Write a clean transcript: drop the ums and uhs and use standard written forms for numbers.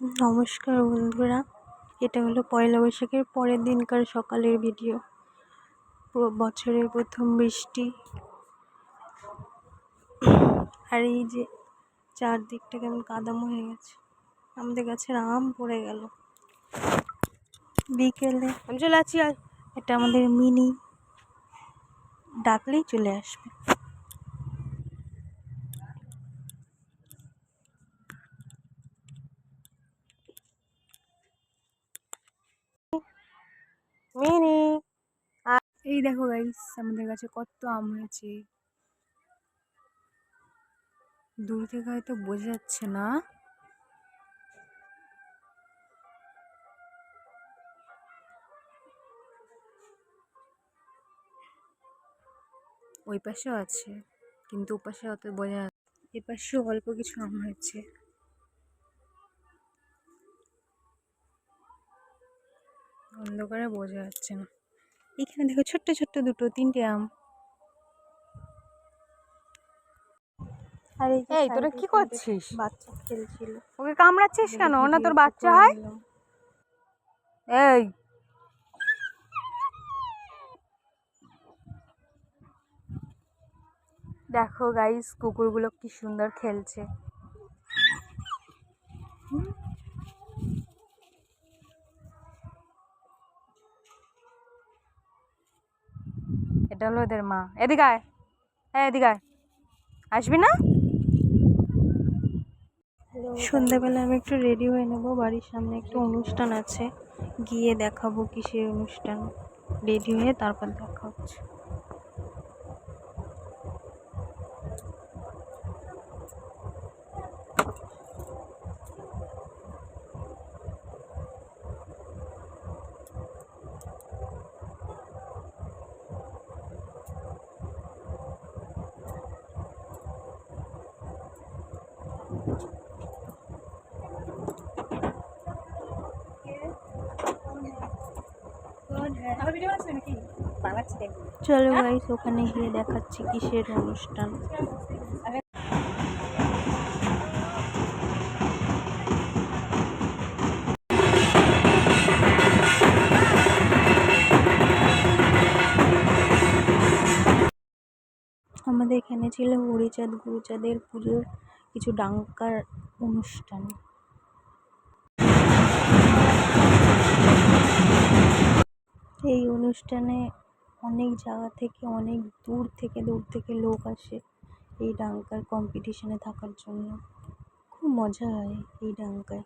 নমস্কার বন্ধুরা, এটা হলো পয়লা বৈশাখের পরের দিনকার সকালের ভিডিও। বছরের প্রথম বৃষ্টি, আর এই যে চারদিকটা কেমন কাদামো হয়ে গেছে। আমাদের গাছের আম পড়ে গেল বিকেলে। আমি চলে আছি, এটা আমাদের মিনি, ডাকলেই চলে আসবে। মিনি, এই দেখো গাইস, আমাদের কাছে কত আম হয়েছে। দূর থেকে হয়তো বোঝা যাচ্ছে না, ওই পাশেও আছে কিন্তু ওপাশে অত বোঝা যাচ্ছে। এ পাশেও অল্প কিছু আম হয়েছে, অন্ধকারে বোঝা যাচ্ছে না। এখানে দেখো ছোট্ট ছোট্ট দুটো তিনটে আম। আর এই তোরা কি করছিস? বাচ্চা খেলছিল। ওকে কামড়াচ্ছিস কেন? না তোর বাচ্চা হয়? এই দেখো গাইস, কুকুরগুলো কি সুন্দর খেলছে। এটা হলো ওদের মা। এদিকে আয়, এদিকে আয়, আসবি না? সন্ধ্যাবেলা আমি একটু রেডি হয়ে নেবো, বাড়ির সামনে একটা অনুষ্ঠান আছে, গিয়ে দেখাবো কিসের অনুষ্ঠান। রেডি হয়ে তারপর দেখা হচ্ছে। চলো গাইস, ওখানে গিয়ে দেখাচ্ছি কিসের অনুষ্ঠান। আমাদের এখানে ছিল হরিচাঁদ গুরুচাঁদের পুজোর কিছু ডাঙ্কার অনুষ্ঠান। এই অনুষ্ঠানে অনেক জায়গা থেকে, অনেক দূর থেকে লোক আসে এই ডাঙ্কার কম্পিটিশনে থাকার জন্য। খুব মজা হয় এই ডাঙ্কায়।